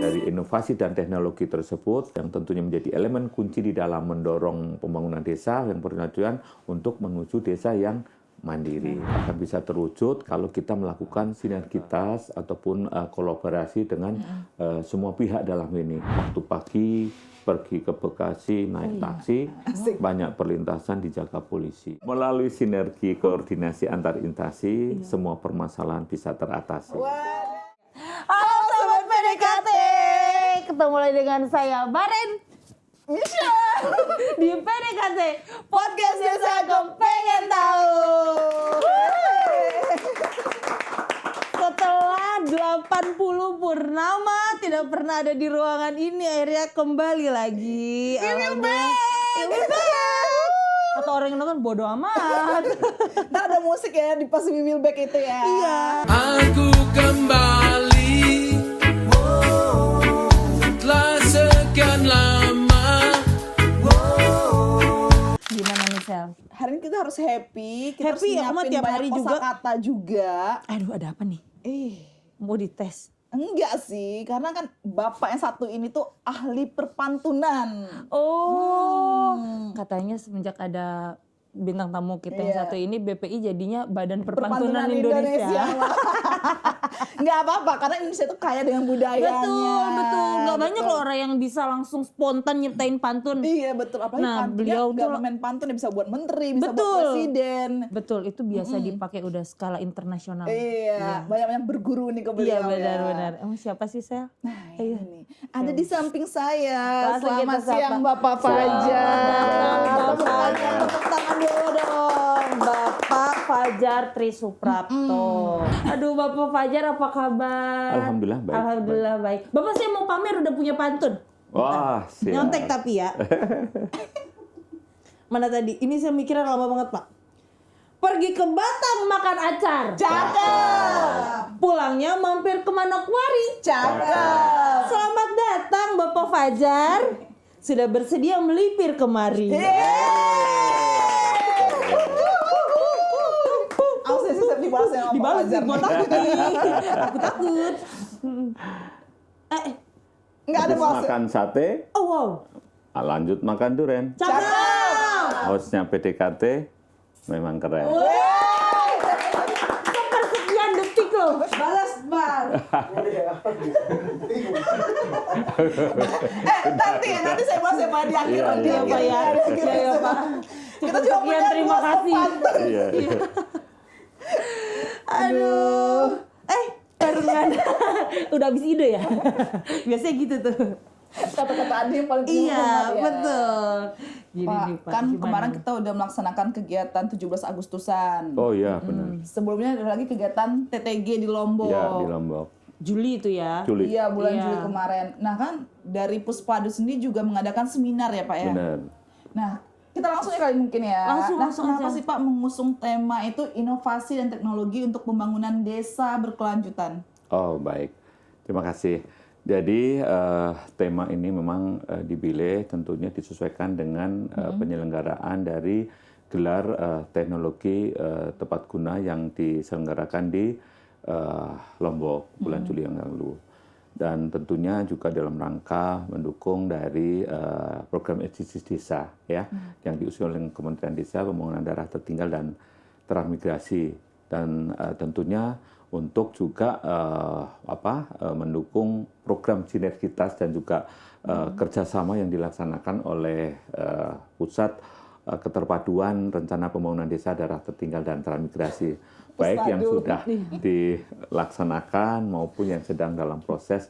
dari inovasi dan teknologi tersebut yang tentunya menjadi elemen kunci di dalam mendorong pembangunan desa yang bertujuan untuk menuju desa yang mandiri. Akan bisa terwujud kalau kita melakukan sinergitas ataupun kolaborasi dengan semua pihak dalam ini. Waktu pagi pergi ke Bekasi naik taksi, banyak perlintasan dijaga polisi. Melalui sinergi koordinasi antar instansi, semua permasalahan bisa teratasi. Halo Sobat PDKT, ketemu lagi dengan saya Baren Misha di PDKT Podcast Desa Kepengen Tahu. Setelah 80 purnama tidak pernah ada di ruangan ini, akhirnya kembali lagi. Atau orang yang nonton bodo amat. Ntar ada musik ya di pas we will back itu ya. Iya. Aku kembali setelah sekian lama. Gimana nih Sel? Hari ini kita harus happy. Kita Happy, harus aku mah nyiapin tiap banyak hari juga. kosakata juga. Aduh, ada apa nih? Mau dites? Enggak sih, karena kan bapak yang satu ini tuh ahli perpantunan. Katanya semenjak ada bintang tamu kita yang Iya. satu ini, BPI jadinya Badan Perpantunan Indonesia. Nggak apa-apa, karena Indonesia itu kaya dengan budayanya. Betul. Nggak banyak loh orang yang bisa langsung spontan nyiptain pantun. Iya betul, apalagi Nah, pantunnya beliau nggak tuh- main pantun, ya bisa buat menteri, bisa Betul. buat presiden. Betul, itu biasa dipakai udah skala internasional. Iya, banyak-banyak berguru nih ke Iya, beliau. benar-benar. Emang siapa sih, Sel? Nah, Iya. ini ada di samping saya. Langsung Selamat kita sapa. siang Bapak Fajar. Tepuk tangan dulu dong, Bapak Fajar Trisuprapto. Aduh, Bapak Fajar apa kabar? Alhamdulillah baik. Alhamdulillah baik. Bapak saya mau pamer udah punya pantun. Wah, siap. Nyontek tapi ya. Mana tadi? Ini saya mikirnya lama banget, Pak. Pergi ke Batam makan acar. Cakep. Pulangnya mampir ke Manokwari. Cakep. Selamat datang Bapak Fajar. Sudah bersedia melipir kemari. Aku siap dibalas ya sama Pak Dibalas Fajar. gue takut nih. Aku takut. Enggak ada Habis balas. makan sate, Oh wow. lanjut makan durian. Cakep. Hostnya PDKT memang keren. Sepersekian detik loh. Balas, Bang. nanti saya bahas ya Pak di akhir. Iya, di iya, akhir, Pak ya. di akhir. Iya, Pak. Kita cuma Sekian, punya terima dua kasih. pantun. Iya. Aduh. Baru nggak ada. Udah habis ide ya. Biasanya gitu tuh. Kata-kata Adi yang paling Iya, penting ya. betul. Gini Pak, nih, Pak. kan gimana kemarin nih? kita udah melaksanakan kegiatan 17 Agustusan. Oh iya benar. Sebelumnya ada lagi kegiatan TTG di Lombok. Ya di Lombok. Juli itu ya. Juli. Iya, bulan Iya. Juli kemarin. Nah kan dari Puspadu sendiri juga mengadakan seminar ya Pak ya. Benar. Nah, kita langsung ya kali mungkin ya. Langsung Kenapa aja. sih Pak mengusung tema itu inovasi dan teknologi untuk pembangunan desa berkelanjutan? Oh baik. Terima kasih. Jadi tema ini memang dipilih tentunya disesuaikan dengan penyelenggaraan dari gelar teknologi tepat guna yang diselenggarakan di Lombok bulan Juli yang lalu. Dan tentunya juga dalam rangka mendukung dari program SDGs Desa ya yang diusung oleh Kementerian Desa, Pembangunan Daerah Tertinggal dan Transmigrasi, dan tentunya untuk juga mendukung program sinergitas dan juga kerjasama yang dilaksanakan oleh pusat keterpaduan rencana pembangunan desa daerah tertinggal dan transmigrasi, baik yang sudah dilaksanakan maupun yang sedang dalam proses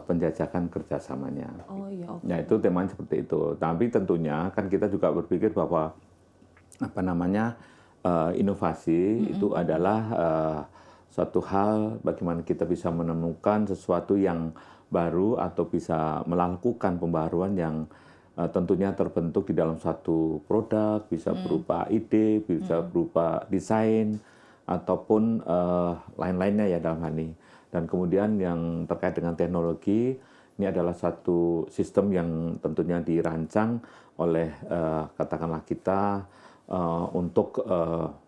penjajakan kerjasamanya. Oh iya, oke. Nah itu temanya seperti itu. Tapi tentunya kan kita juga berpikir bahwa inovasi itu adalah suatu hal bagaimana kita bisa menemukan sesuatu yang baru atau bisa melakukan pembaruan yang tentunya terbentuk di dalam suatu produk, bisa berupa ide, bisa berupa desain, ataupun lain-lainnya ya dalam hal ini. Dan kemudian yang terkait dengan teknologi, ini adalah satu sistem yang tentunya dirancang oleh katakanlah kita untuk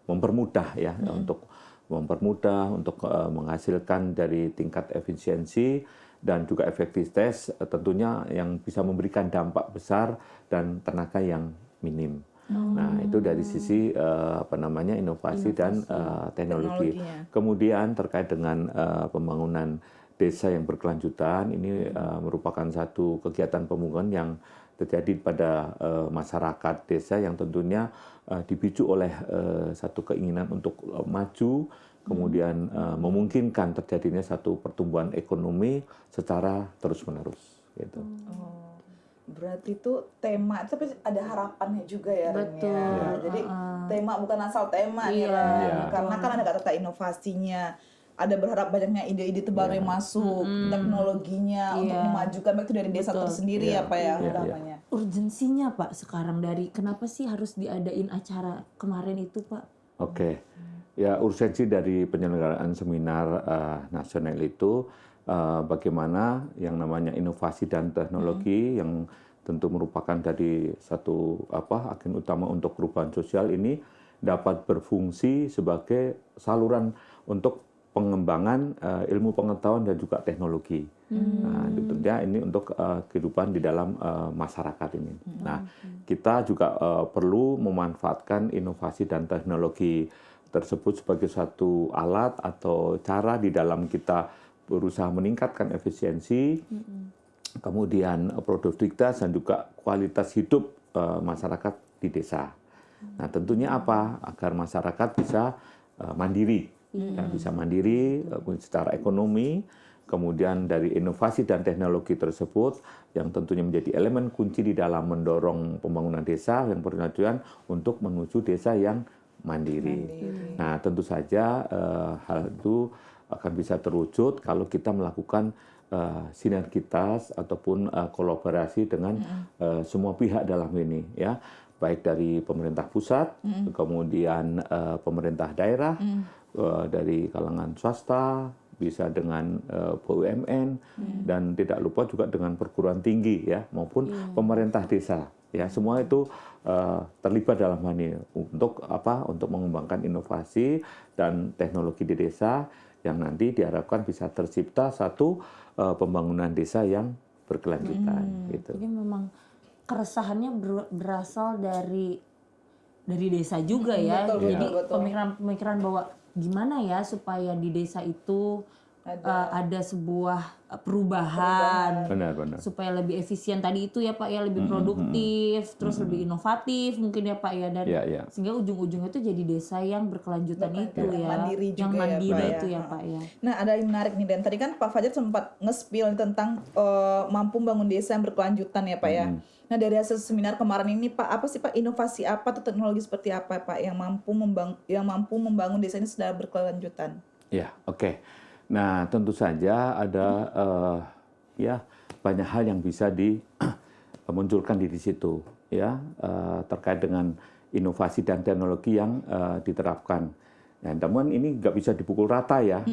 mempermudah ya, untuk mempermudah untuk menghasilkan dari tingkat efisiensi dan juga efektivitas tentunya yang bisa memberikan dampak besar dan tenaga yang minim. Nah, itu dari sisi inovasi dan teknologi. Teknologinya. Kemudian terkait dengan pembangunan desa yang berkelanjutan, ini merupakan satu kegiatan pembangunan yang terjadi pada masyarakat desa yang tentunya dipicu oleh satu keinginan untuk maju, kemudian memungkinkan terjadinya satu pertumbuhan ekonomi secara terus-menerus. Gitu. Berarti itu tema, tapi ada harapannya juga ya, Ren, Betul. ya. Jadi tema bukan asal tema nih, Iya. Ren. Iya. Karena kan ada kata inovasinya. Ada berharap banyaknya ide-ide terbaru yang masuk, teknologinya untuk memajukan baik itu dari desa tersendiri Iya. ya Pak ya Iya, utamanya. Urgensinya Pak sekarang dari kenapa sih harus diadain acara kemarin itu Pak? Oke, ya urgensi dari penyelenggaraan seminar nasional itu bagaimana yang namanya inovasi dan teknologi yang tentu merupakan dari satu agen utama untuk perubahan sosial ini dapat berfungsi sebagai saluran untuk pengembangan ilmu pengetahuan dan juga teknologi. Nah, tentunya ini untuk kehidupan di dalam masyarakat ini. Nah, kita juga perlu memanfaatkan inovasi dan teknologi tersebut sebagai satu alat atau cara di dalam kita berusaha meningkatkan efisiensi, kemudian produktivitas dan juga kualitas hidup masyarakat di desa. Nah, tentunya apa? Agar masyarakat bisa mandiri. Ya, bisa mandiri secara ekonomi, kemudian dari inovasi dan teknologi tersebut yang tentunya menjadi elemen kunci di dalam mendorong pembangunan desa yang bertujuan untuk menuju desa yang mandiri. Nah, tentu saja hal itu akan bisa terwujud kalau kita melakukan sinergitas ataupun kolaborasi dengan semua pihak dalam ini, ya, baik dari pemerintah pusat, kemudian pemerintah daerah, dari kalangan swasta, bisa dengan BUMN, dan tidak lupa juga dengan perguruan tinggi, ya, maupun pemerintah desa, ya, semua itu terlibat dalam hal ini untuk untuk mengembangkan inovasi dan teknologi di desa yang nanti diharapkan bisa tercipta satu pembangunan desa yang berkelanjutan. Gitu. Jadi memang keresahannya berasal dari desa juga ya. Betul, Jadi betul. pemikiran bahwa gimana ya supaya di desa itu ada sebuah perubahan. Benar. Supaya lebih efisien tadi itu ya Pak ya, lebih produktif, terus lebih inovatif mungkin ya Pak ya, dan sehingga ujung-ujungnya itu jadi desa yang berkelanjutan itu yang ya, mandiri juga yang ya, mandiri Pak, itu ya. ya Pak ya. Nah, ada yang menarik nih, dan tadi kan Pak Fajar sempat nge-spill tentang mampu membangun desa yang berkelanjutan ya Pak ya. Nah, dari hasil seminar kemarin ini Pak, apa sih Pak inovasi apa atau teknologi seperti apa Pak yang mampu membangun desa ini secara berkelanjutan? Ya, oke. Nah, tentu saja ada banyak hal yang bisa dimunculkan di situ, ya, terkait dengan inovasi dan teknologi yang diterapkan. Nah, namun ini nggak bisa dipukul rata ya,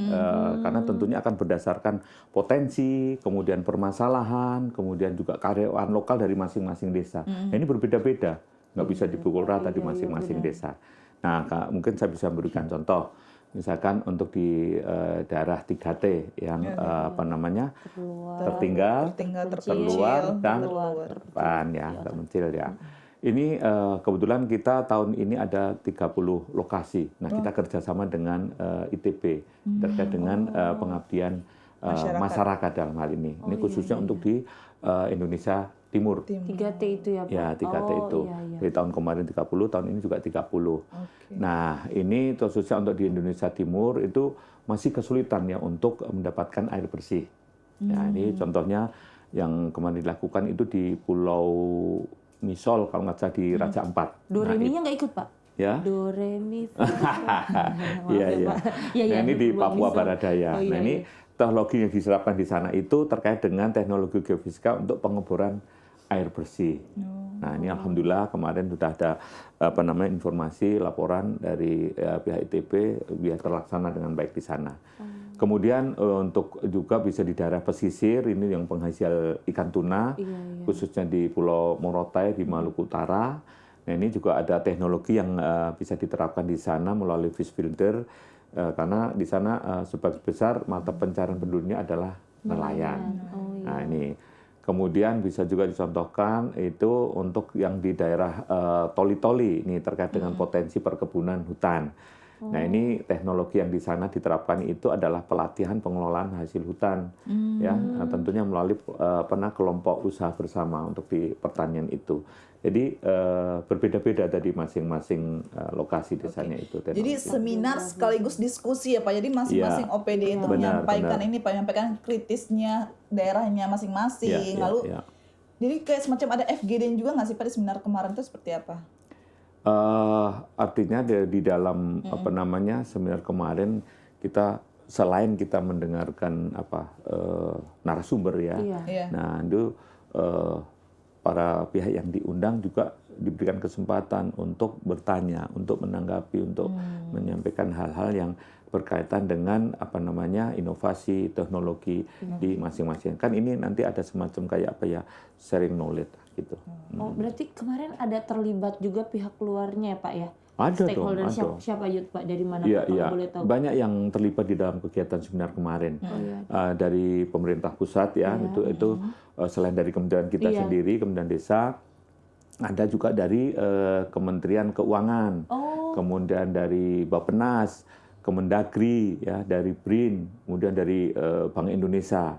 karena tentunya akan berdasarkan potensi, kemudian permasalahan, kemudian juga karyawan lokal dari masing-masing desa. Nah, ini berbeda-beda, nggak bisa dipukul rata di masing-masing desa. Nah, mungkin saya bisa memberikan contoh. Misalkan untuk di daerah 3T yang tertinggal, terluar, dan terdepan ya, terpencil ya. Ini kebetulan kita tahun ini ada 30 lokasi. Nah, kita kerjasama dengan ITB terkait dengan pengabdian masyarakat dalam hal ini. Ini khususnya untuk di Indonesia Timur. 3T itu ya Pak? Ya, 3T itu. Dari tahun kemarin 30, tahun ini juga 30. Nah, ini khususnya untuk di Indonesia Timur itu masih kesulitan ya untuk mendapatkan air bersih. Nah, ini contohnya yang kemarin dilakukan itu di Pulau Misol, kalau nggak salah di Raja Ampat. Do re mi-nya nggak ikut Pak? Ya. Do re mi. Iya. Nah, ini di Papua Barat Daya. Nah, ini teknologi yang diserapkan di sana itu terkait dengan teknologi geofisika untuk pengeboran air bersih. Nah, ini alhamdulillah kemarin sudah ada informasi laporan dari pihak ITB biar terlaksana dengan baik di sana. Kemudian untuk juga bisa di daerah pesisir ini yang penghasil ikan tuna, khususnya di Pulau Morotai di Maluku Utara. Nah, ini juga ada teknologi yang bisa diterapkan di sana melalui fish filter karena di sana sebagian besar mata pencarian penduduknya adalah nelayan. Nah ini kemudian bisa juga dicontohkan itu untuk yang di daerah toli-toli ini terkait dengan potensi perkebunan hutan. Nah ini teknologi yang di sana diterapkan itu adalah pelatihan pengelolaan hasil hutan, ya tentunya melalui kelompok usaha bersama untuk di pertanian itu. Jadi berbeda-beda dari masing-masing lokasi desanya itu. Jadi seminar sekaligus diskusi ya Pak. Jadi masing-masing OPD itu menyampaikan menyampaikan kritisnya daerahnya masing-masing. Jadi kayak semacam ada FGD juga nggak sih Pak di seminar kemarin itu seperti apa? Artinya di dalam seminar kemarin kita selain kita mendengarkan narasumber ya, nah itu para pihak yang diundang juga diberikan kesempatan untuk bertanya, untuk menanggapi, untuk menyampaikan hal-hal yang berkaitan dengan inovasi teknologi di masing-masing. Kan ini nanti ada semacam kayak sharing knowledge gitu. Oh, berarti kemarin ada terlibat juga pihak luarnya ya Pak ya? Ada stakeholder dong, siapa aja Pak, dari mana Pak kalau boleh tahu? Banyak yang terlibat di dalam kegiatan seminar kemarin. Dari pemerintah pusat ya, itu selain dari kementerian kita sendiri, Kementerian Desa, ada juga dari Kementerian Keuangan, kemudian dari Bappenas, Kemendagri, ya, dari BRIN, kemudian dari Bank Indonesia.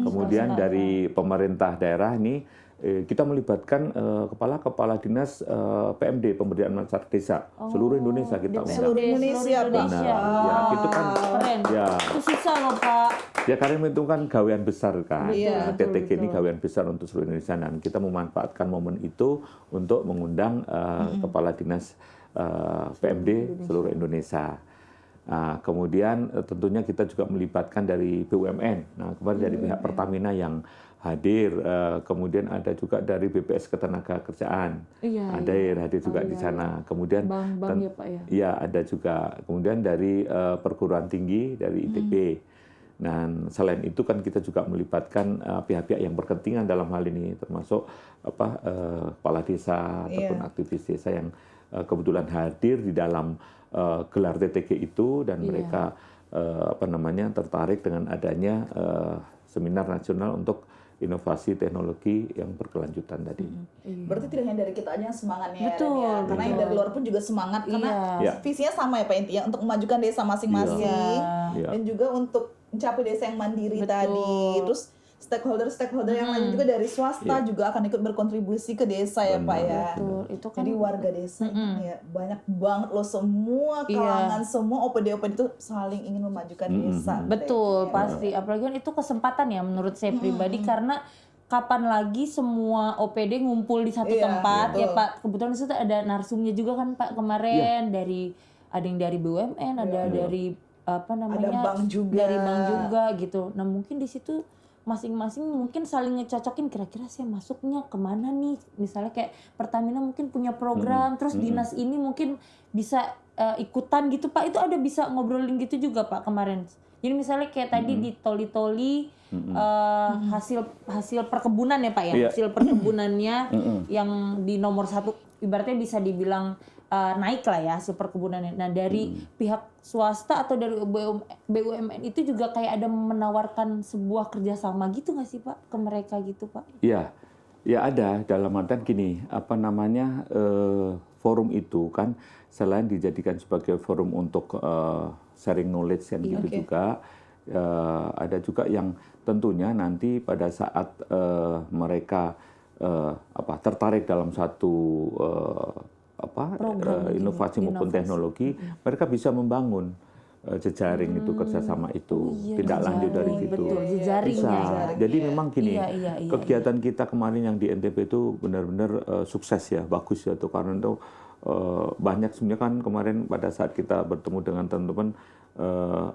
Kemudian dari pemerintah daerah ini kita melibatkan kepala dinas PMD, pemberdayaan masyarakat desa, seluruh Indonesia kita undang. Seluruh Indonesia, Benar. Ya, itu kan keren. Ya. Itu susah loh Pak. Ya karena itu kan gawean besar kan. TTG ini betul. gawean besar untuk seluruh Indonesia, dan kita memanfaatkan momen itu untuk mengundang kepala dinas PMD seluruh Indonesia. Nah, kemudian tentunya kita juga melibatkan dari BUMN. Nah, kemarin dari pihak Pertamina yang hadir, kemudian ada juga dari BPS Ketenagakerjaan, hadir juga di sana. Kemudian Bank ya Pak ya? Iya, ada juga. Kemudian dari perguruan tinggi, dari ITB. Dan selain itu kan kita juga melibatkan pihak-pihak yang berkepentingan dalam hal ini, termasuk kepala desa ataupun aktivis desa yang kebetulan hadir di dalam gelar TTG itu, dan mereka tertarik dengan adanya seminar nasional untuk inovasi teknologi yang berkelanjutan tadi. Berarti tidak hanya dari kita aja yang semangatnya. Betul. Ya. Karena yang dari luar pun juga semangat, karena visinya sama ya Pak, intinya untuk memajukan desa masing-masing dan juga untuk mencapai desa yang mandiri tadi. Terus stakeholder yang lain juga dari swasta juga akan ikut berkontribusi ke desa ya Pak ya. Betul. Itu kan jadi warga desa ya banyak banget loh, semua kalangan, semua OPD itu saling ingin memajukan desa. Betul, pasti. Apalagi kan itu kesempatan ya menurut saya pribadi, karena kapan lagi semua OPD ngumpul di satu tempat ya Pak. Kebetulan di situ ada narsumnya juga kan Pak kemarin, ada yang dari BUMN, ada dari ada bank juga. Dari bank juga gitu. Nah, mungkin di situ masing-masing mungkin saling ngecocokin kira-kira saya masuknya kemana nih, misalnya kayak Pertamina mungkin punya program, terus dinas ini mungkin bisa ikutan gitu Pak. Itu ada bisa ngobrolin gitu juga Pak kemarin. Jadi misalnya kayak tadi di toli-toli hasil perkebunan ya Pak ya, hasil perkebunannya yang di nomor 1 ibaratnya bisa dibilang naik lah ya hasil perkebunannya. Nah dari pihak swasta atau dari BUMN itu juga kayak ada menawarkan sebuah kerjasama gitu nggak sih Pak ke mereka gitu Pak? Iya, ya ada, dalam artian gini, forum itu kan selain dijadikan sebagai forum untuk sharing knowledge yang gitu juga, ada juga yang tentunya nanti pada saat mereka tertarik dalam satu inovasi maupun teknologi, mereka bisa membangun jejaring itu, kerjasama itu, tindak lanjut dari situ. Betul, jejaringnya. Bisa. Jadi memang gini, kegiatan kita kemarin yang di NTB itu benar-benar sukses ya, bagus ya tuh, karena itu banyak sebenarnya kan kemarin pada saat kita bertemu dengan teman-teman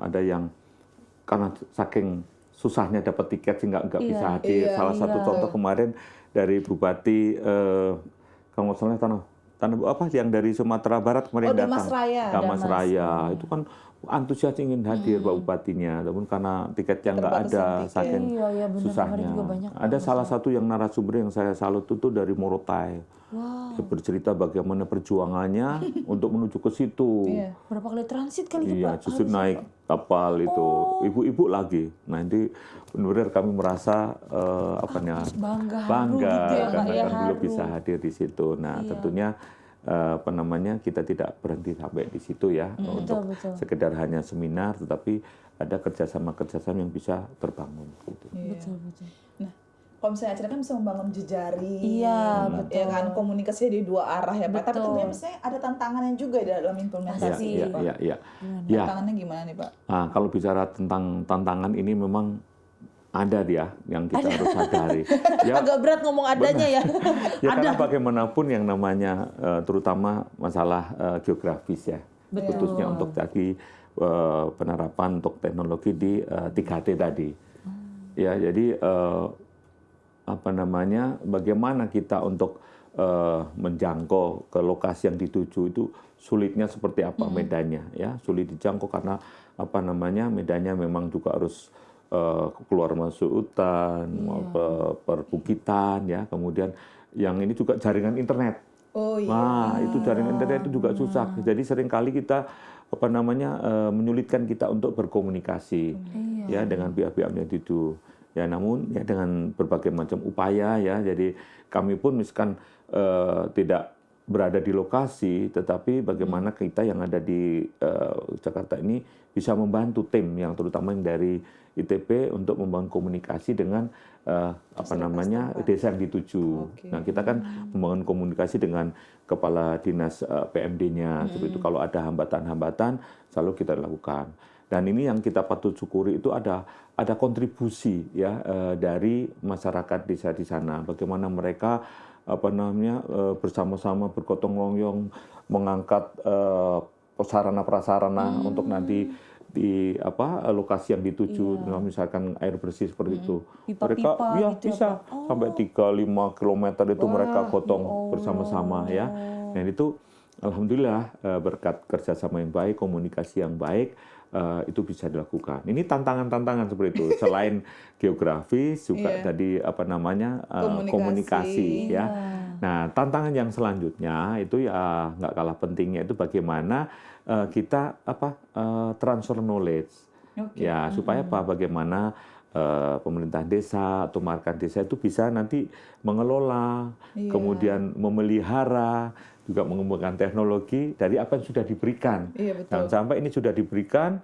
ada yang karena saking susahnya dapat tiket sehingga nggak bisa hadir. Salah satu contoh kemarin dari Bupati kalau nggak salah tanah yang dari Sumatera Barat kemarin datang, Damas Raya, itu kan antusias ingin hadir Pak Bupatinya, namun karena tiketnya nggak ada, Keterbatasan tiket. saking Iya, iya, benar. susahnya. Kemarin juga banyak Ada salah satu yang narasumber yang saya salut itu dari Morotai. Wow. Dia bercerita bagaimana perjuangannya untuk menuju ke situ. Iya. Berapa kali transit kali ya, Iya, Pak? justru naik kapal itu, ibu-ibu lagi. Nah, ini benar-benar kami merasa Bangga, haru bangga gitu ya, Pak, karena ya, kan dulu haru. bisa hadir di situ. Nah, Iya. tentunya kita tidak berhenti sampai di situ ya untuk betul. sekedar hanya seminar, tetapi ada kerjasama yang bisa terbangun. Gitu. Betul. Nah, kalau misalnya acara kan bisa membangun jejaring, Iya, ya betul. kan, komunikasinya di dua arah ya Pak. Tapi Betul. tentunya misalnya ada tantangannya juga dalam implementasi Pasti. ya, Pak. Iya. Ya, Tantangannya gimana nih Pak? nah, kalau bicara tentang tantangan ini memang ada dia yang kita harus sadari. Ya, Agak berat ngomong adanya ya. ya karena bagaimanapun yang namanya terutama masalah geografis ya, khususnya untuk tadi penerapan untuk teknologi di 3D tadi. Ya, jadi bagaimana kita untuk menjangkau ke lokasi yang dituju itu sulitnya seperti apa medannya ya, sulit dijangkau karena medannya memang juga harus keluar masuk hutan, perbukitan ya, kemudian yang ini juga jaringan internet. Oh iya. Nah, itu jaringan internet itu juga susah. Jadi seringkali kita menyulitkan kita untuk berkomunikasi ya dengan pihak-pihak yang itu. Ya, namun ya dengan berbagai macam upaya ya. Jadi kami pun misalkan tidak berada di lokasi, tetapi bagaimana kita yang ada di Jakarta ini bisa membantu tim yang terutama yang dari ITB untuk membangun komunikasi dengan desa yang dituju. Oke. Nah, kita kan membangun komunikasi dengan kepala dinas PMD-nya. Seperti itu, kalau ada hambatan-hambatan selalu kita lakukan. Dan ini yang kita patut syukuri itu ada kontribusi ya dari masyarakat desa di sana. Bagaimana mereka bersama-sama bergotong royong mengangkat sarana prasarana untuk nanti di lokasi yang dituju, misalkan air bersih seperti itu. Pipa-pipa Mereka ya gitu ya, bisa Pak? sampai 3-5 kilometer itu mereka gotong bersama-sama ya. Dan itu alhamdulillah berkat kerjasama yang baik, komunikasi yang baik, itu bisa dilakukan. Ini tantangan-tantangan seperti itu. Selain geografis juga tadi komunikasi ya. Nah, tantangan yang selanjutnya itu ya nggak kalah pentingnya itu bagaimana kita transfer knowledge. Ya, supaya bagaimana pemerintah desa atau market desa itu bisa nanti mengelola, kemudian memelihara, juga mengembangkan teknologi dari apa yang sudah diberikan. Iya, betul. Jangan sampai ini sudah diberikan,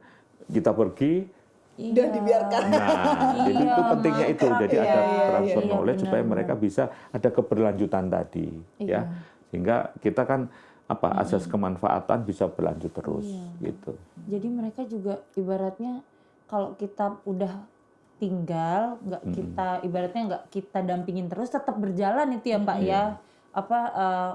kita pergi, Udah dibiarkan. nah, jadi itu pentingnya itu. Jadi ada transfer iya, knowledge supaya benar. mereka bisa ada keberlanjutan tadi, ya. Sehingga kita kan asas kemanfaatan bisa berlanjut terus, gitu. Jadi mereka juga ibaratnya kalau kita udah tinggal, nggak kita dampingin terus, tetap berjalan itu ya Pak ya.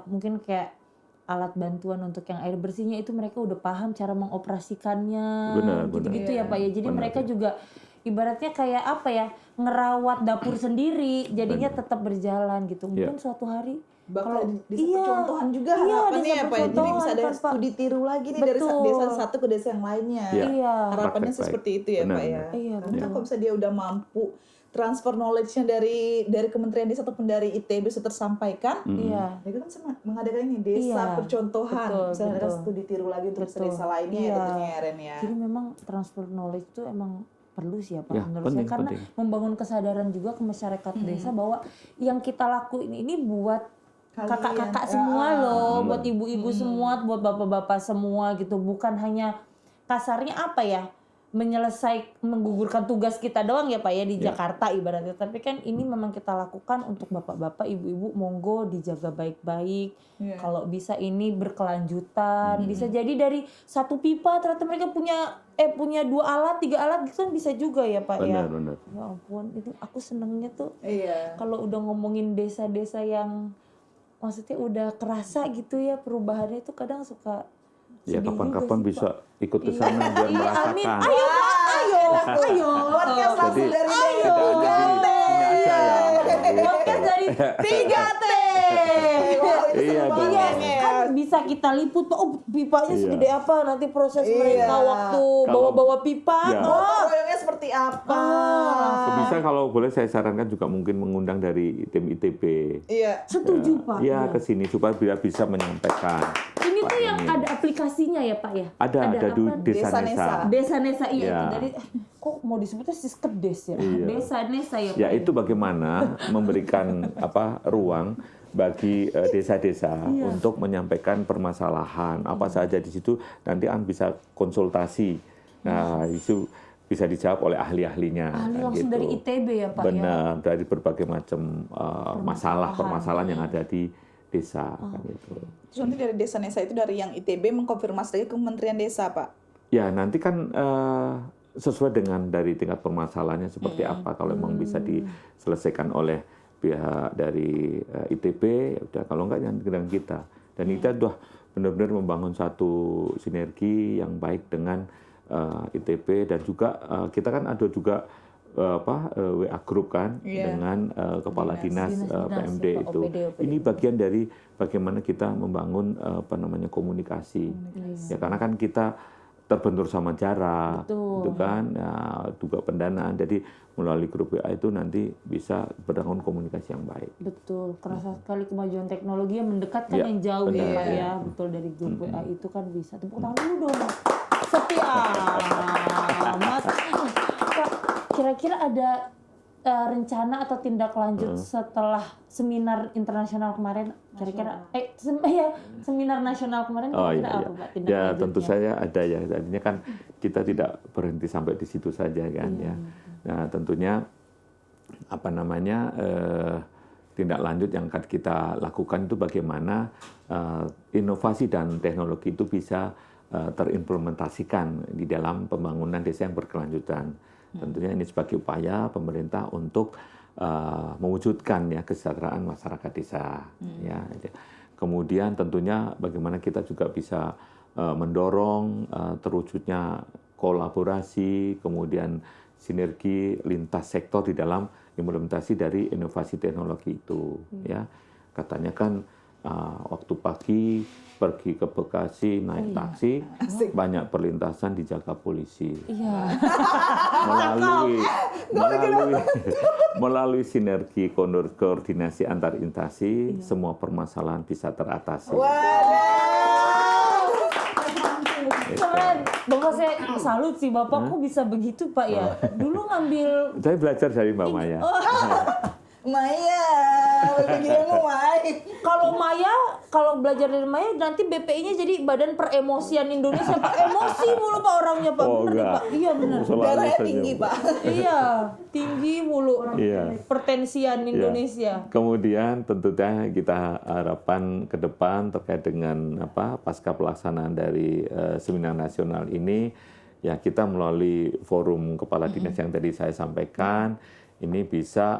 Mungkin kayak alat bantuan untuk yang air bersihnya itu mereka udah paham cara mengoperasikannya, Benar, gitu-gitu ya Pak ya. Jadi Benar. mereka juga ibaratnya kayak ngerawat dapur sendiri, jadinya tetap berjalan gitu. Mungkin suatu hari Bakal desa percontohan juga harapannya ya Pak ya. Jadi bisa ada studi tiru lagi nih dari desa satu ke desa yang lainnya. Iya. Harapannya Praktek seperti itu ya Benar, Pak ya. Iya, Karena kalau misalnya dia udah mampu transfer knowledge-nya dari Kementerian Desa ataupun dari ITB sudah tersampaikan, Iya. mereka kan mengadakan ini desa percontohan, Betul, misalnya ada betul. studi tiru lagi untuk Betul. desa lainnya ya Iya. tentunya ya Ren ya. Jadi memang transfer knowledge itu emang perlu sih ya Pak Ya, menurut penting, saya, karena penting. membangun kesadaran juga ke masyarakat desa bahwa yang kita lakuin ini buat kakak-kakak semua loh, buat ibu-ibu semua, buat bapak-bapak semua gitu, bukan hanya kasarnya menggugurkan tugas kita doang ya Pak ya di Jakarta ibaratnya, tapi kan ini memang kita lakukan untuk bapak-bapak, ibu-ibu, monggo dijaga baik-baik. Kalau bisa ini berkelanjutan, bisa jadi dari satu pipa ternyata mereka punya 2 alat, 3 alat gitu kan bisa juga ya Pak ya. Benar. Ya ampun, itu aku senengnya tuh Iya. kalau udah ngomongin desa-desa yang maksudnya udah kerasa gitu ya perubahannya itu kadang suka Ya, sedih juga kapan-kapan sih, bisa Pak. ikut ke sana biar Iya, amin. merasakan. Ayo. Podcast langsung dari Tidak hanya di sini aja ya. Podcast dari 3T. Wow, itu Iya seru dong. banget. Iya, kan bisa kita liput, Pak. Oh, pipanya Iya. segede apa? Nanti proses Iya. mereka waktu Kalau- bawa-bawa pipa. Ya. Oh, Gotong royongnya seperti apa? Bisa kalau boleh saya sarankan juga mungkin mengundang dari tim ITB. Iya. setuju, Pak. Ya ke sini supaya bisa menyampaikan. Ini tuh yang ini. ada aplikasinya ya, Pak ya? Ada di apa? desa-desa. Desa-desa iya Ya. itu dari kok mau disebutnya Siskedes ya? Iya. Desa-desa ya, Pak. Ya itu bagaimana memberikan ruang bagi desa-desa untuk menyampaikan permasalahan apa saja di situ, nanti bisa konsultasi. Nah, itu bisa dijawab oleh ahli-ahlinya. Ahli kan langsung gitu. dari ITB ya, Pak ya? Benar, dari berbagai macam permasalahan yang ada di desa kan gitu. Terus nanti dari desa-desa itu dari yang ITB mengkonfirmasi lagi ke Kementerian Desa, Pak. Ya, nanti kan sesuai dengan dari tingkat permasalahannya seperti apa. Kalau memang bisa diselesaikan oleh pihak dari ITB, ya udah. Kalau enggak, jangan dengan kita. Dan kita udah benar-benar membangun satu sinergi yang baik dengan ITB, dan juga kita kan ada juga WA group kan dengan kepala dinas PMD ya, Pak, itu. OPD. Ini bagian dari bagaimana kita membangun komunikasi. Ya karena kan kita terbentur sama jarak, Betul. itu kan, ya, juga pendanaan. Jadi melalui grup WA itu nanti bisa berbangun komunikasi yang baik. Betul, kerasa sekali kemajuan teknologi yang mendekatkan Ya, yang jauh ya, benar, Pak ya. ya. Betul, dari grup WA itu kan bisa. Tepuk tangan dulu dong. Sepi amat. Pak, kira-kira ada rencana atau tindak lanjut setelah seminar internasional kemarin? Kira-kira seminar nasional kemarin Oh kira-kira iya, apa, Pak, iya. tindak Ya lanjutnya? tentu saja ada ya. Tadinya kan kita tidak berhenti sampai di situ saja kan ya. Nah tentunya tindak lanjut yang akan kita lakukan itu bagaimana inovasi dan teknologi itu bisa terimplementasikan di dalam pembangunan desa yang berkelanjutan. Tentunya ini sebagai upaya pemerintah untuk mewujudkan ya kesejahteraan masyarakat desa. Ya. Kemudian tentunya bagaimana kita juga bisa mendorong terwujudnya kolaborasi, kemudian sinergi lintas sektor di dalam implementasi dari inovasi teknologi itu. Ya, katanya kan waktu pagi pergi ke Bekasi naik taksi, banyak perlintasan dijaga polisi. Iya. melalui sinergi koordinasi antar instansi, semua permasalahan bisa teratasi. Keren. Bapak saya salut sih, Bapak kok bisa begitu, Pak ya. Dulu ngambil Saya belajar dari Mbak Maya. Maya, pikiranmu Maya. kalau belajar dari Maya nanti BPI-nya jadi Badan Peremosian Indonesia, Pak. Emosi mulu Pak orangnya, Pak. Oh, Bener nih, enggak. Pak. Iya benar. Selalu Darahnya senyum. tinggi, Pak. Iya, tinggi mulu. Iya. Pertensian Indonesia. Kemudian tentunya kita harapkan ke depan terkait dengan pasca pelaksanaan dari seminar nasional ini, ya kita melalui forum kepala dinas yang tadi saya sampaikan, ini bisa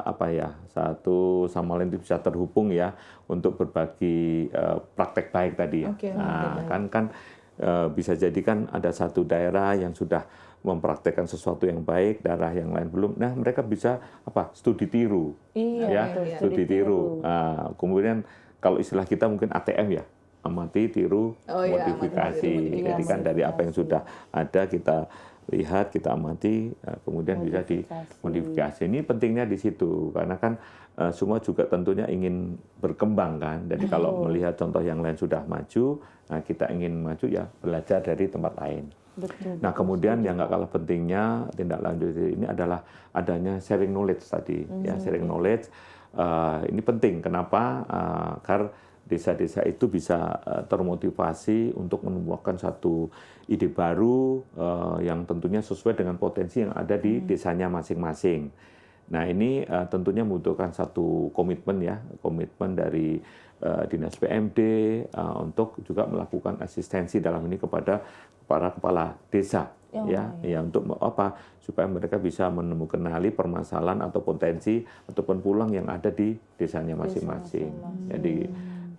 satu sama lain itu bisa terhubung ya untuk berbagi praktek baik tadi ya. Oke, Nah, kan bisa jadi kan ada satu daerah yang sudah mempraktekkan sesuatu yang baik, daerah yang lain belum. Nah, mereka bisa studi tiru. Iya, Ya, betul. studi tiru. Nah, kemudian kalau istilah kita mungkin ATM ya, amati, tiru, Oh iya, modifikasi. amati, tiru, Jadi kan dari apa yang sudah ada kita lihat, kita amati, kemudian bisa dimodifikasi. Ini pentingnya di situ karena kan semua juga tentunya ingin berkembang kan. Jadi kalau melihat contoh yang lain sudah maju, nah kita ingin maju ya belajar dari tempat lain. Betul. Nah kemudian yang nggak kalah pentingnya tindak lanjut ini adalah adanya sharing knowledge tadi, ya sharing knowledge ini penting. Kenapa? Karena desa-desa itu bisa termotivasi untuk menemukan satu ide baru yang tentunya sesuai dengan potensi yang ada di desanya masing-masing. Nah ini tentunya membutuhkan satu komitmen ya, komitmen dari Dinas PMD untuk juga melakukan asistensi dalam ini kepada para kepala desa ya untuk supaya mereka bisa menemukan permasalahan atau potensi ataupun pulang yang ada di desanya masing-masing. Jadi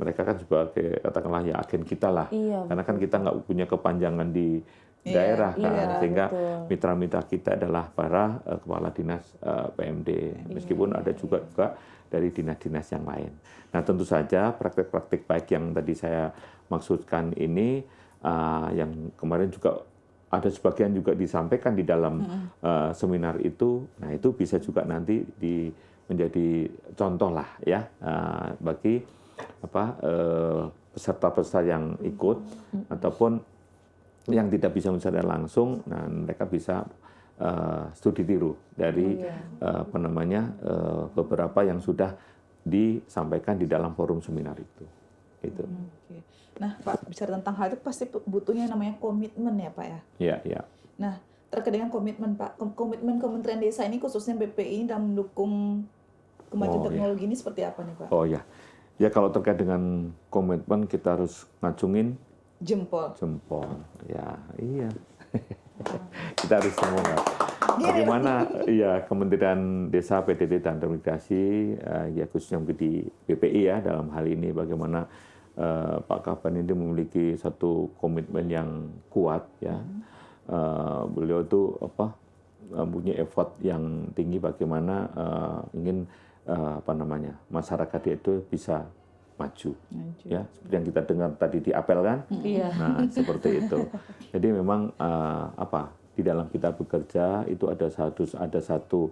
mereka kan sebagai katakanlah ya agen kita lah, karena kan kita nggak punya kepanjangan di daerah kan, iya, sehingga betul. mitra-mitra kita adalah para kepala dinas PMD, meskipun ada juga dari dinas-dinas yang lain. Nah tentu saja praktek-praktek baik yang tadi saya maksudkan ini, yang kemarin juga ada sebagian juga disampaikan di dalam seminar itu, nah itu bisa juga nanti menjadi contoh lah ya bagi peserta-peserta yang ikut ataupun yang tidak bisa mencari langsung, nah mereka bisa studi tiru dari beberapa yang sudah disampaikan di dalam forum seminar itu. Gitu. Oke. Nah, Pak, bicara tentang hal itu pasti butuhnya namanya komitmen ya, Pak ya. Iya, iya. Nah, terkait dengan komitmen, Pak, komitmen Kementerian Desa ini khususnya BPI dalam mendukung kemajuan teknologi ini seperti apa nih, Pak? Oh ya, ya kalau terkait dengan komitmen kita harus ngacungin Jempol. Ya, iya. Kita harus semangat. Bagaimana ya Kementerian Desa, PDD dan Transmigrasi, ya khususnya di BPI ya dalam hal ini bagaimana Pak Kaban ini memiliki satu komitmen yang kuat ya. Beliau itu punya effort yang tinggi bagaimana ingin masyarakat itu bisa maju. Ya seperti yang kita dengar tadi di apel kan. Nah seperti itu. Jadi memang di dalam kita bekerja itu ada satu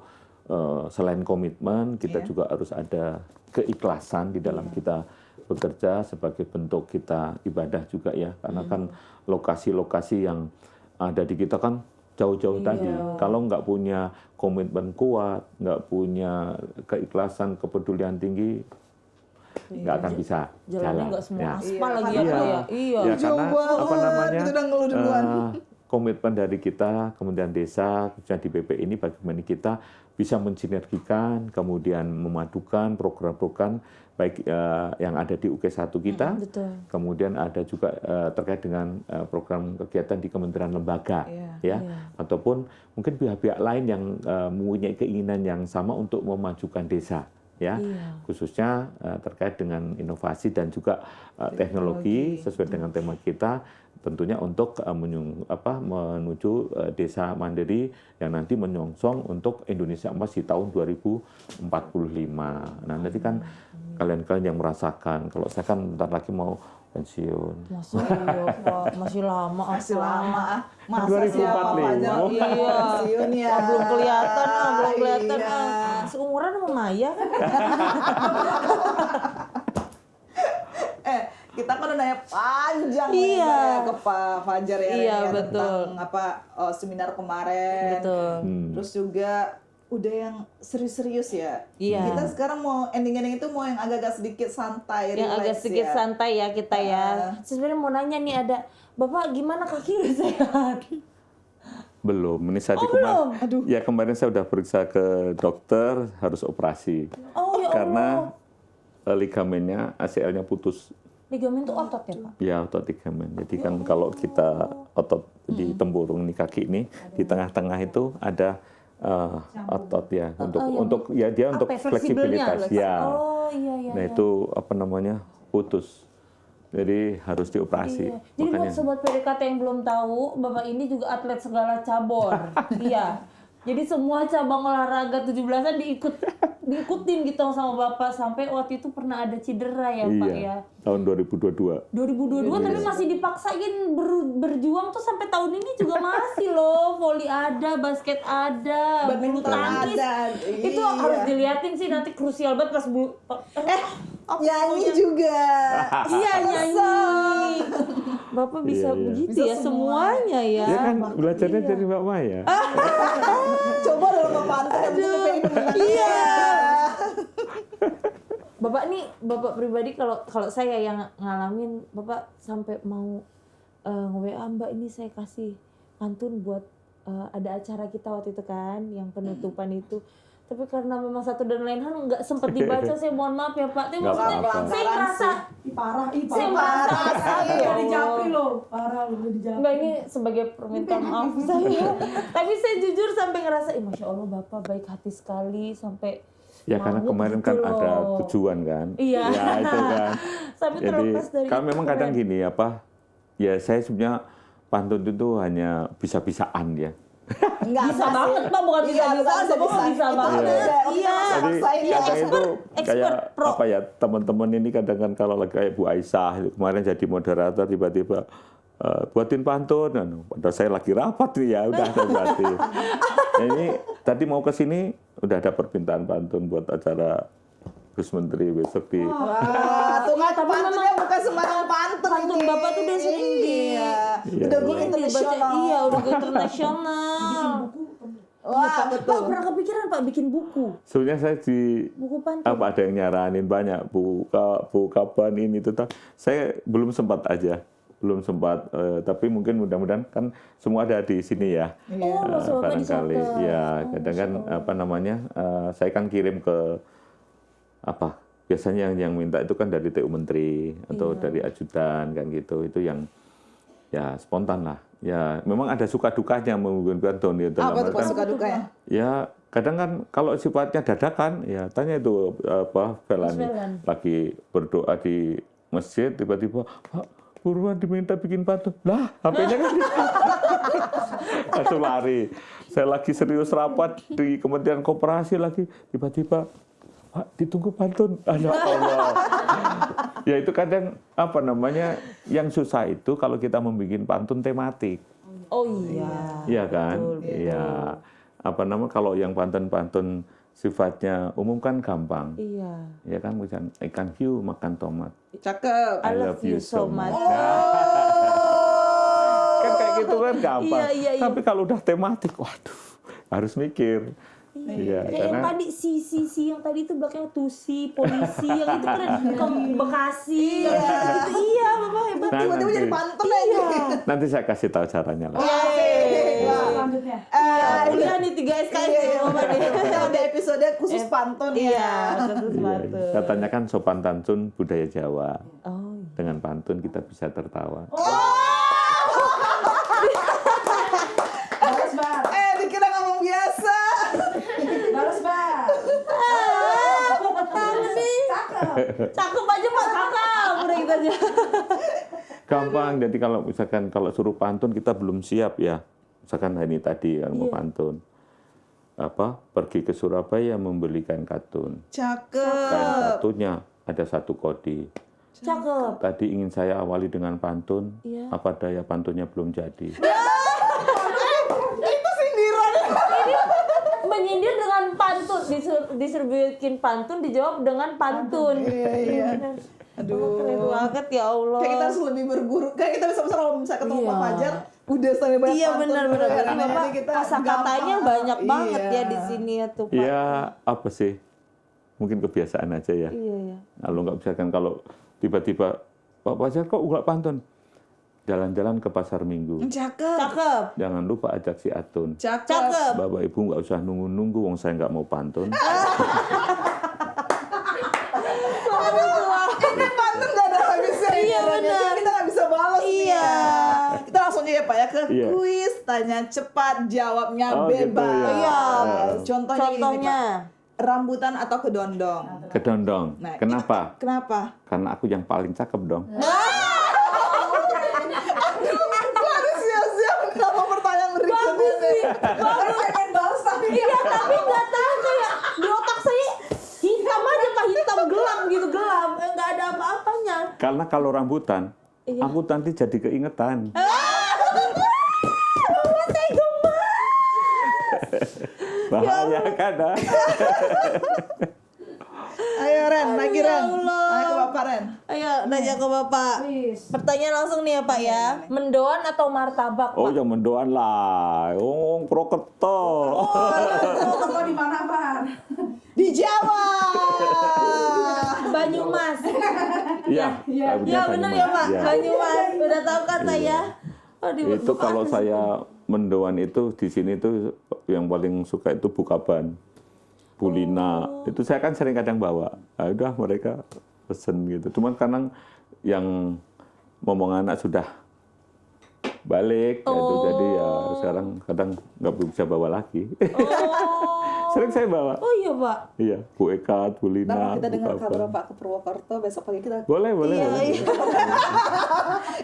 selain komitmen kita juga harus ada keikhlasan di dalam kita bekerja sebagai bentuk kita ibadah juga ya, karena kan lokasi-lokasi yang ada di kita kan jauh-jauh tadi. Kalau nggak punya komitmen kuat, nggak punya keikhlasan, kepedulian tinggi, nggak akan bisa Jalannya jalan. nggak semua Ya. aspal lagi Iya. ya, Pak ya. Iya. Ya, karena Kita udah ngeluh duluan. komitmen dari kita Kementerian Desa khususnya di BP ini bagaimana kita bisa mensinergikan, kemudian memadukan program-program baik yang ada di UK1 kita, Betul. kemudian ada juga terkait dengan program kegiatan di kementerian lembaga, ataupun mungkin pihak-pihak lain yang mempunyai keinginan yang sama untuk memajukan desa. Ya, khususnya terkait dengan inovasi dan juga teknologi sesuai dengan tema kita, tentunya untuk menuju desa mandiri yang nanti menyongsong untuk Indonesia Emas di tahun 2045. Nah, nanti kan kalian-kalian yang merasakan, kalau saya kan bentar lagi mau pensiun. Masih iya, Pak. Masih lama. Masih lama. Masa 2045. siapa aja pensiun ya. Belum kelihatan, belum kelihatan. Iya. Seumuran sama Maya kan. Kita kan udah nanya panjang Iya. ya ke Pak Fajar ya, Iya, Ren, betul. tentang seminar kemarin. Betul. Terus juga udah yang serius-serius ya. Iya. Kita sekarang mau ending-ending itu mau yang agak-agak sedikit santai, Yang agak relax sedikit ya. santai ya kita ya. Sebenarnya mau nanya nih, ada Bapak gimana kaki udah sehat? Belum, ini saya belum? ya kemarin saya udah periksa ke dokter harus operasi Oh ya karena ligamennya ACL-nya putus. Ligamen itu otot ya Pak? Ya otot ligamen. Jadi kan kalau kita otot di tempurung nih kaki ini di tengah-tengah itu ada otot ya untuk ya dia untuk Apa ya, fleksibelnya? fleksibilitas ya. Oh iya. Nah itu putus. Jadi harus dioperasi. Iya. Jadi buat sobat PDKT yang belum tahu, Bapak ini juga atlet segala cabur. Iya. Jadi semua cabang olahraga 17-an diikutin gitu sama Bapak sampai waktu itu pernah ada cedera ya Pak ya. Tahun 2022. 2022 tapi masih dipaksain berjuang tuh sampai tahun ini juga masih loh. Voli ada, basket ada, bulu Badminton tangkis. ada. Itu Iya. harus diliatin sih, nanti krusial banget pas Nyanyi juga. Iya nyanyi. Bapak bisa begitu Bisa ya semuanya ya. Ya kan belajarnya dari Mbak Maya. Coba dong Bapak Antar yang begitu pengen menang. Iya. Bapak nih, Bapak pribadi kalau saya yang ngalamin, Bapak sampai mau nge-WA Mbak ini saya kasih pantun buat ada acara kita waktu itu kan, yang penutupan itu. Tapi karena memang satu dan lain hal nggak sempat dibaca, saya mohon maaf ya Pak. Tapi Nggak maksudnya apa-apa. saya ngerasa saya merasa Dari Japri loh, parah loh di Japri. Enggak, ini sebagai permintaan maaf saya. Tapi saya jujur sampai ngerasa, Masya Allah Bapak baik hati sekali sampai Ya karena mau kemarin gitu kan loh. ada tujuan kan. Iya. Ya itu kan. Sampai Jadi terlepas dari kan memang kadang gini ya saya sebenarnya pantun itu hanya bisa-bisaan ya. Enggak Bisa banget Pak, bukan bisa-bisaan, semua bisa banget. Iya. Jadi Iya, kadang itu expert, kayak pro. apa ya, teman-teman ini kadang kan kalau lagi kayak Bu Aisyah itu kemarin jadi moderator tiba-tiba buatin pantun, padahal saya lagi rapat nih ya udah saya buatin. Nah, ini tadi mau ke sini udah ada permintaan pantun buat acara Gus Menteri besok di. Wah, tuh kan Tapi pantunnya memang bukan sembarang pantun. pantun ini. Bapak tuh udah sering Iya. Udah go Iya, internasional. iya, udah go internasional. Wah, Pak betul. pernah kepikiran Pak bikin buku? Sebenarnya saya di Buku pantun. apa ada yang nyaranin banyak bu kapan ini itu saya belum sempat aja belum sempat tapi mungkin mudah-mudahan kan semua ada di sini ya. Oh, maksud Bapak di Barangkali Jakarta. ya kadang kan apa namanya saya kan kirim ke apa biasanya yang minta itu kan dari TU Menteri atau dari ajudan kan gitu itu yang ya spontan lah ya memang ada suka dukanya membuat pantun ya dalam Apa tuh Pak artian- suka duka ya? ya kadang kan kalau sifatnya dadakan ya tanya itu apa Felani Felan. lagi berdoa di masjid tiba-tiba Pak buruan diminta bikin pantun lah HP-nya kan langsung lari saya lagi serius rapat di Kementerian Koperasi lagi tiba-tiba Pak ditunggu pantun ya Allah ya itu kadang apa namanya yang susah itu kalau kita membuat pantun tematik. Oh iya. Iya kan? Iya. Apa namanya kalau yang pantun-pantun sifatnya umum kan gampang. Iya. Ya kan misalnya ikan hiu makan tomat. Cakep. I love you so much. Kan kayak gitu kan gampang. Iya. Tapi kalau udah tematik, waduh, harus mikir. Iya, Kayak yang tadi si yang tadi itu belakangnya tusi polisi yang itu kan ke Bekasi. Gitu. Iya, Bapak hebat. Nah, Tiba-tiba jadi nanti, pantun aja. nanti saya kasih tahu caranya lah. Selanjutnya. Udah nih 3 SKS Iya, ya Bapak nih. Kita ada episode khusus pantun Iya, ya. khusus Iya, pantun. katanya kan sopan santun budaya Jawa. Oh. Dengan pantun kita bisa tertawa. Balas bar. Dikira ngomong biasa. Balas bar. Cakep aja Pak, cakep. Udah gitu aja. Gampang. Jadi kalau misalkan kalau suruh pantun kita belum siap ya. Misalkan ini tadi yang mau pantun. Apa? Pergi ke Surabaya membeli kain katun. Cakep. Kain katunnya ada 1 kodi. Cakep. Tadi ingin saya awali dengan pantun. Iya. Apa daya pantunnya belum jadi. Itu sindiran. Menyindir dengan pantun, disuruh bikin pantun, dijawab dengan pantun. Iya. Aduh. Keren banget ya Allah. Kayak kita harus lebih berguru. Kayak kita bisa kalau misalnya ketemu Iya. Pak Fajar, udah sampai banyak Iya pantun. benar-benar Karena karena Bapak nanti kita kata-katanya gampang. banyak banget Iya. ya di sini ya tuh Pak. Ya apa sih? Mungkin kebiasaan aja ya. Iya ya. Kalau nggak bisa kan kalau tiba-tiba Pak Fajar kok nggak pantun? Jalan-jalan ke pasar Minggu. Cakep. Cakep. Jangan lupa ajak si Atun. Cakep. Bapak Ibu nggak usah nunggu-nunggu, wong saya nggak mau pantun. Ini pantun gak ada habisnya. Iya, benar. Kita gak bisa balas nih Iya. ya. Kita langsung aja ya Pak ya ke Iya. kuis. Tanya cepat, jawabnya Oh, gitu bebas. ya. Iya. Contohnya, gini nih, Contohnya. Pak. Rambutan atau kedondong? Kedondong. Nah, Kenapa? Kenapa? Karena aku yang paling cakep dong. Aku harus siap-siap sama pertanyaan berikutnya. Bagus sih. Bagus. Pengen balas tapi Iya tapi nggak tahu kayak di otak saya hitam aja Pak, hitam gelap gitu, gelap nggak ada apa-apanya. Karena kalau rambutan, Iya. aku nanti jadi keingetan. Bahaya kan? Ah? Ayo Ren, lagi ya Ren. Allah. Ayo ke Bapak Ren. Ayo nanya ke Bapak. Please. Pertanyaan langsung nih ya Pak ya. Mendoan atau martabak Oh, Pak? yang mendoan lah. Oh, Prokerto. Toko di mana, Bar? Di Jawa. Banyumas. Iya. Iya. Ya benar ya Pak. Iya. Banyumas. Udah tahu kan saya? Oh, di Itu kalau saya mendoan itu di sini tuh yang paling suka itu Bukaban, Bulina. Itu saya kan sering kadang bawa. Nah, udah mereka pesen gitu. Cuman kadang yang ngomong anak sudah balik, gitu. Jadi ya sekarang kadang nggak bisa bawa lagi. Oh, Sering saya bawa. Oh iya Pak. Iya, Bu Eka, Bu Lina, Ntar kita Bu dengar Papa. kabar Pak ke Purwokerto, besok pagi kita Boleh, boleh. boleh.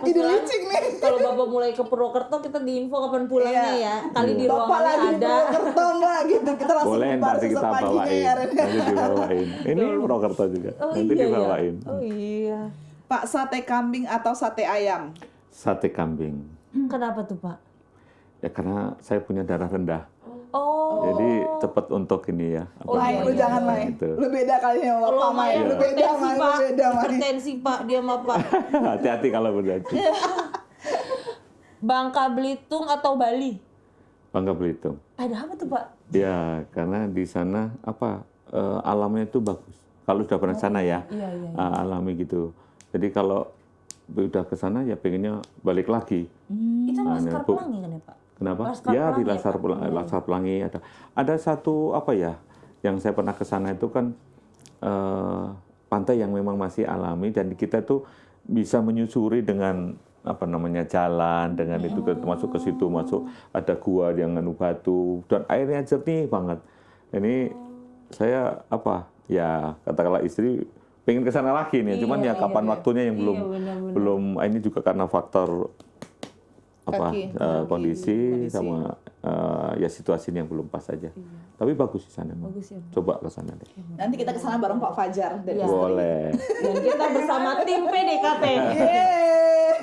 ide licik nih. Kalau Bapak mulai ke Purwokerto kita diinfo kapan pulangnya Iya. ya. Kali di Bapak ruangannya lagi di ada. Purwokerto Mbak gitu. Kita langsung Boleh, bubar nanti kita sesok paginya bawain. ya, Ren. Nanti dibawain. Ini Purwokerto juga. Oh Nanti iya dibawain. ya. Oh iya. Pak, sate kambing atau sate ayam? Sate kambing. Kenapa tuh Pak? Ya karena saya punya darah rendah. Oh. Jadi cepat untuk ini ya. Oh, Main, iya, lu iya, jangan iya. main. Gitu. Lu beda kali ya sama Kalau Bapak main. main Lu beda hipertensi main, lu Pak. beda main. Hipertensi Pak dia mah Pak. Hati-hati kalau berarti. Bangka Belitung atau Bali? Bangka Belitung. Ada apa tuh Pak? Ya, karena di sana apa alamnya itu bagus. Kalau sudah pernah ke sana ya, Iya iya. alami gitu. Jadi kalau udah ke sana ya pengennya balik lagi. Itu Laskar Bu. Pelangi kan ya Pak? Kenapa? Laskar Ya Pelangi di ya, Laskar Pak? Pelangi, Laskar Pelangi ada satu apa ya yang saya pernah ke sana itu kan pantai yang memang masih alami dan kita tuh bisa menyusuri dengan apa namanya jalan dengan itu masuk ke situ masuk ada gua yang anu batu dan airnya jernih banget. Ini saya apa ya katakanlah istri pengen ke sana lagi nih, cuman ya kapan waktunya yang belum benar-benar. belum ini juga karena faktor apa kondisi sama ya situasinya yang belum pas saja. Tapi bagus di sana. Bagus ya. Coba ke sana deh. Nanti kita ke sana bareng Pak Fajar dan Iya. Boleh. Dan kita bersama tim PDKT. Yeay.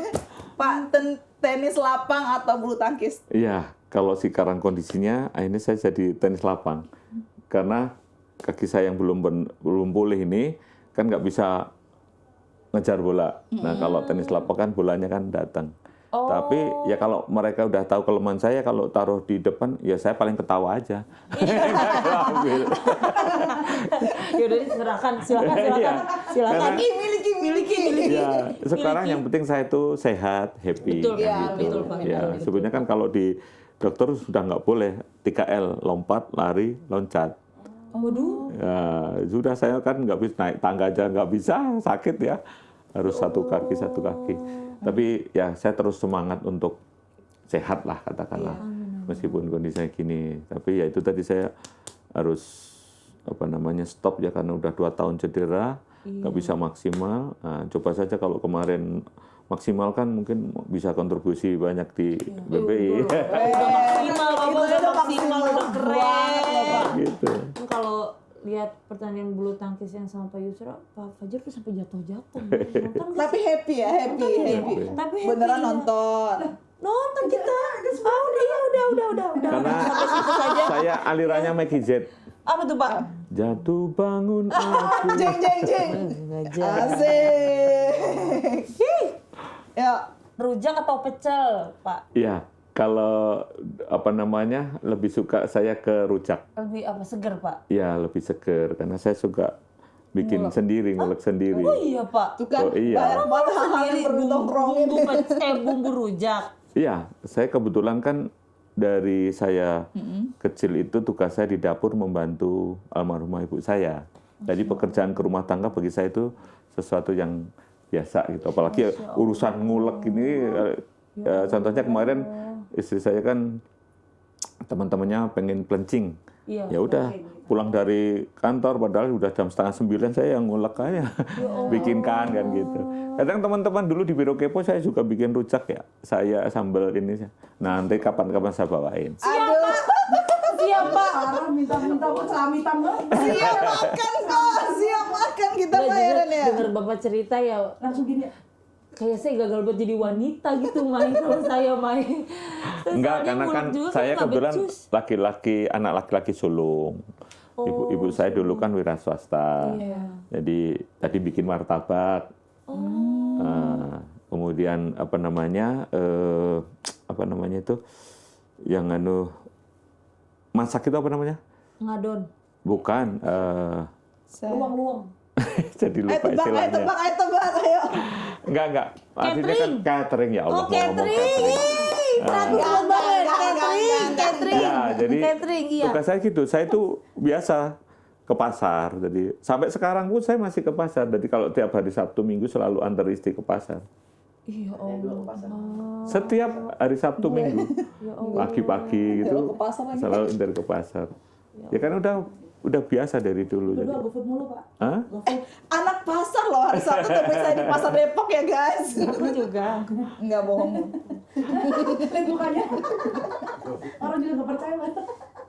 Pak, tenis lapang atau bulu tangkis? Iya, kalau sekarang kondisinya akhirnya saya jadi tenis lapang. Karena kaki saya yang belum pulih ini kan nggak bisa ngejar bola. Nah, kalau tenis lapang kan bolanya kan datang. Tapi ya kalau mereka udah tahu kelemahan saya, kalau taruh di depan, ya saya paling ketawa aja. Ambil. Yaudah silakan. Iya. Silakan. Miliki. Ya, sekarang yang penting saya itu sehat, happy. Betul, kan ya, gitu. betul, Pak. Ya, Betul. sebenarnya kan kalau di dokter sudah nggak boleh 3L, lompat, lari, loncat. Waduh. Ya, sudah saya kan nggak bisa naik tangga aja nggak bisa, sakit ya. Harus satu kaki. Tapi ya saya terus semangat untuk sehat lah katakanlah. Meskipun kondisinya gini. Tapi ya itu tadi saya harus apa namanya stop ya karena udah 2 tahun cedera, nggak bisa maksimal. Nah, coba saja kalau kemarin maksimal kan mungkin bisa kontribusi banyak di BPI. Udah maksimal, Bapak udah maksimal, udah keren. Gitu. Kan kalau lihat pertandingan bulu tangkis yang sama Pak Yusra, Pak Fajar tuh sampai jatuh-jatuh. Nonton nggak Tapi happy ya, happy. Tapi happy, Beneran ya. nonton. Nonton kita. Udah. Karena Sampai situ saja. saya alirannya Maggie Z. Apa tuh Pak? Jatuh bangun aku. Jeng. Asik. Ya, Rujak atau pecel, Pak? Iya, kalau apa namanya lebih suka saya ke rujak. Lebih apa seger, Pak? Ya lebih seger karena saya suka bikin sendiri, ngulek sendiri. Oh iya, Pak. itu kan Oh, iya. banyak banget hal-hal yang perlu nongkrongin. Bumbu rujak. Iya, saya kebetulan kan dari saya kecil itu tugas saya di dapur membantu almarhumah ibu saya. Jadi pekerjaan ke rumah tangga bagi saya itu sesuatu yang biasa gitu. Apalagi urusan ngulek ini, contohnya kemarin istri saya kan teman-temannya pengen pelencing. Iya. Ya udah pulang dari kantor padahal udah jam 8:30 saya yang ngulek aja bikinkan kan gitu. Kadang teman-teman dulu di Biro Kepo saya juga bikin rujak ya. Saya sambal ini. Nanti kapan-kapan saya bawain. Aduh, Siap, Pak. Parah minta-minta pun selamitan banget. siap makan Pak, siap makan kita Pak Eren ya. Dengar Bapak cerita ya, Langsung gini ya. kayak saya gagal buat jadi wanita gitu main kalau saya main. Terus Enggak, soalnya karena mulut kan juga saya nggak kebetulan becus. anak laki-laki sulung. Ibu saya dulu kan wira swasta. Iya. Jadi tadi bikin martabak. Kemudian apa namanya itu yang masak itu apa namanya? Ngadon. Bukan. Luang-luang. Jadi lupa istilahnya. Tebak, ayo. Enggak. Artinya kan catering ya Allah. Oh, mau ngomong catering. Perhatian banget. Catering. Ya, jadi Catering, iya. tugas saya gitu. Saya itu biasa ke pasar. Jadi sampai sekarang pun saya masih ke pasar. Jadi kalau tiap hari Sabtu Minggu selalu antar istri ke pasar. Iya Allah. Setiap hari Sabtu Minggu. Pagi-pagi gitu. ke pasar lagi. Selalu antar ke pasar. Ya kan udah biasa dari dulu. Berdua Jadi. GoFood mulu, Pak. Hah? Anak pasar loh, hari Sabtu tuh biasanya di pasar Depok ya guys. Aku juga. Nggak bohong. Lihat mukanya. Orang juga nggak percaya, Pak.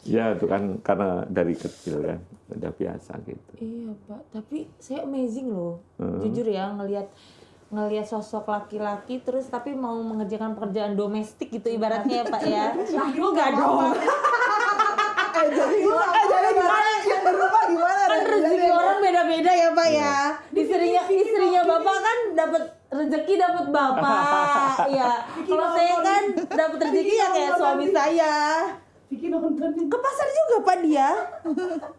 Ya itu kan karena dari kecil kan udah biasa gitu. Iya Pak, tapi saya amazing loh, jujur ya ngelihat sosok laki-laki terus tapi mau mengerjakan pekerjaan domestik gitu ibaratnya ya Pak ya. Enggak dong. Jadi gimana? Yang di rumah gimana? Kan rezeki orang beda-beda ya Pak ya. Istrinya Bapak kan dapat rezeki dapat Bapak. Ya. Kalau saya kan dapat rezeki ya kayak suami saya. Vicky nonton nih. Ke pasar juga Pak dia.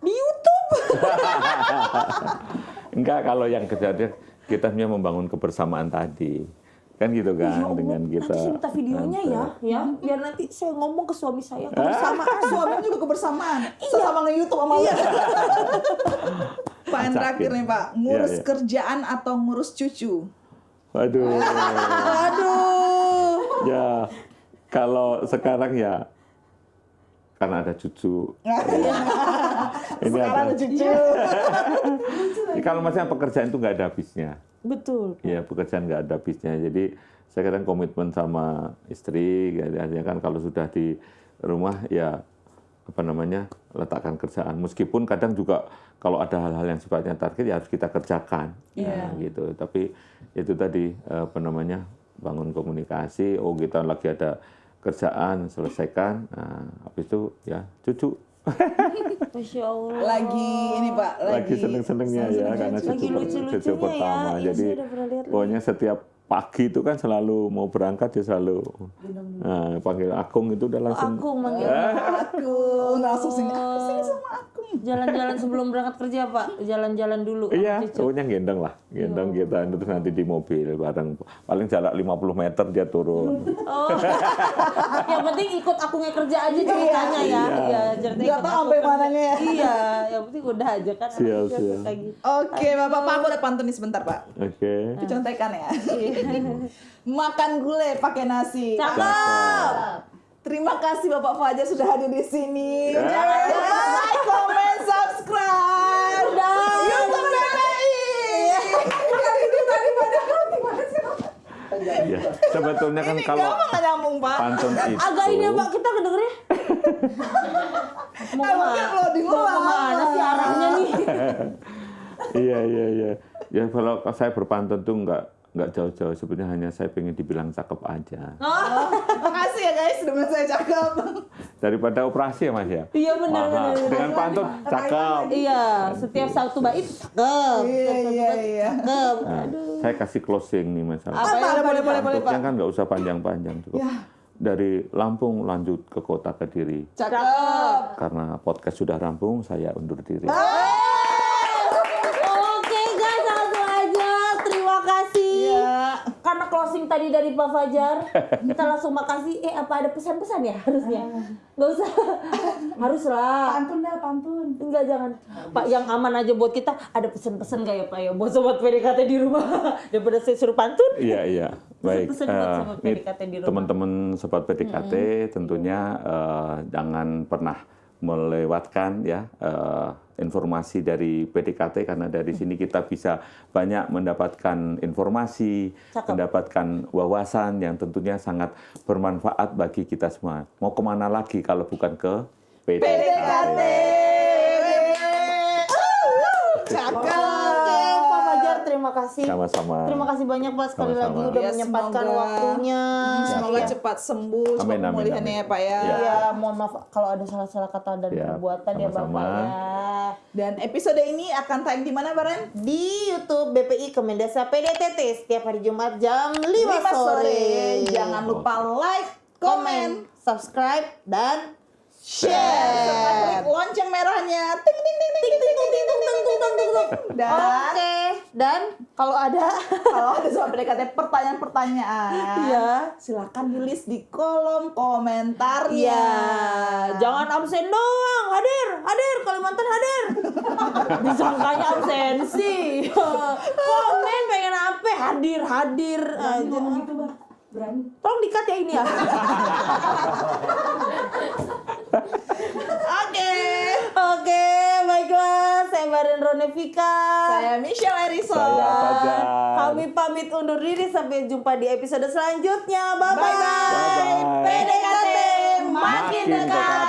Di YouTube. Enggak, kalau yang kejadian kita hanya membangun kebersamaan tadi. Kan gitu kan dengan kita. Nanti saya minta videonya ya, biar nanti saya ngomong ke suami saya kebersamaan. Suaminya juga kebersamaan. Sama nge-YouTube sama Pak, yang terakhir nih Pak, ngurus Iya. kerjaan atau ngurus cucu? Waduh. Aduh. Ya, kalau sekarang ya karena ada cucu. Ini Sekarang ada cucu. Kalau masalah pekerjaan itu nggak ada habisnya. Betul. Ya, pekerjaan nggak ada habisnya. Jadi saya kadang komitmen sama istri, artinya kan kalau sudah di rumah ya letakkan kerjaan. Meskipun kadang juga kalau ada hal-hal yang sifatnya target ya harus kita kerjakan. Iya. Nah, gitu. Tapi itu tadi bangun komunikasi. Oh, kita lagi ada kerjaan, selesaikan. Nah, habis itu ya cucu. Masya Allah. Lagi ini Pak, Lagi seneng-senengnya ya karena Lagi cucu lucu-lucunya pertama. ya. Iya, Jadi saya udah pernah lihat. pokoknya setiap pagi itu kan selalu mau berangkat dia selalu panggil Akung itu udah langsung. Aku manggil aku langsung sini sama aku. jalan-jalan sebelum berangkat kerja Pak, jalan-jalan dulu. sama Iya, cucu. pokoknya gendong kita terus nanti di mobil bareng. Paling jarak 50 meter dia turun. Oh. Yang penting ikut akunya kerja aja ceritanya ya. Iya, ceritanya Nggak ikut tahu aku sampai kerja. mananya ya. Iya, yang penting udah aja kan. Siap, Anak juga siap. kayak gitu. Oke, Bapak aku ada pantun nih sebentar Pak. Oke. Dicontekan ya. Makan gulai pakai nasi. Cakep. Terima kasih Bapak Fajar sudah hadir di sini. Jangan lupa like, comment, subscribe. YouTube BPI. Ini tadi pada Ya, sebetulnya kan ini kalau gampang nggak nyambung Pak. pantun itu Agak ini ya Pak, kita kedengernya. Mau Mungkin loading mau ulang. kemana sih arahnya nih? Iya. Ya kalau saya berpantun tuh nggak jauh-jauh, sebenarnya hanya saya pengen dibilang cakep aja. Makasih ya guys, dengan saya cakep. Daripada operasi ya Mas ya. Iya benar. Dengan pantun cakep. Iya, setiap satu bait cakep. Iya. Cakep. Nah, saya kasih closing nih Mas. Apa ya? Boleh Pak. Pantutnya kan nggak usah panjang-panjang cukup. Dari Lampung lanjut ke kota Kediri. Cakep. Karena podcast sudah rampung, saya undur diri. Oke guys, langsung aja. Terima kasih. Iya. Karena closing tadi dari Pak Fajar, kita langsung makasih. Apa ada pesan-pesan ya harusnya? Nggak usah. Haruslah. Pantun. Enggak, jangan. Pak, yang aman aja buat kita. Ada pesan-pesan nggak ya Pak ya? Buat sobat PDKT di rumah. Daripada saya suruh pantun. Iya. Baik. Pesan buat sobat Ini PDKT di rumah. teman-teman sobat PDKT tentunya jangan pernah melewatkan ya informasi dari PDKT, karena dari sini kita bisa banyak mendapatkan informasi, Cakep. mendapatkan wawasan yang tentunya sangat bermanfaat bagi kita semua. Mau kemana lagi kalau bukan ke PDKT. Cakep. Oke, Pak Fajar, terima kasih. Sama-sama. Terima kasih banyak Pak sekali Sama-sama. lagi udah Ya, menyempatkan semoga- waktunya. Semoga Iya. cepat sembuh, cepat Amin, amin, pemulihannya amin. ya Pak ya. Iya, mohon maaf kalau ada salah-salah kata dan Ya, perbuatan ya sama-sama. Bapak ya. Dan episode ini akan tayang di mana Baren? Di YouTube BPI Kemendesa PDTT setiap hari Jumat jam 5 5 sore. Jangan lupa like, komen, subscribe dan share. share. Klik lonceng merahnya. Ting ting ting ting ting ting ting ting ting ting ting ting. Dan Oke, dan kalau ada kalau ada soal PDKT pertanyaan-pertanyaan, Iya. silakan tulis di kolom komentarnya. Iya, jangan absen doang. Hadir, Kalimantan hadir. Disangkanya absensi. Komen pengen apa? Hadir aja. Ngomong gitu, Bang. Berani. Tolong di-cut ya ini ya. Oke. Mika. Saya Michelle Erison. Saya Fajar. Kami pamit undur diri, sampai jumpa di episode selanjutnya. Bye bye. Bye-bye. Bye-bye. PDKT makin Makin dekat. dekat.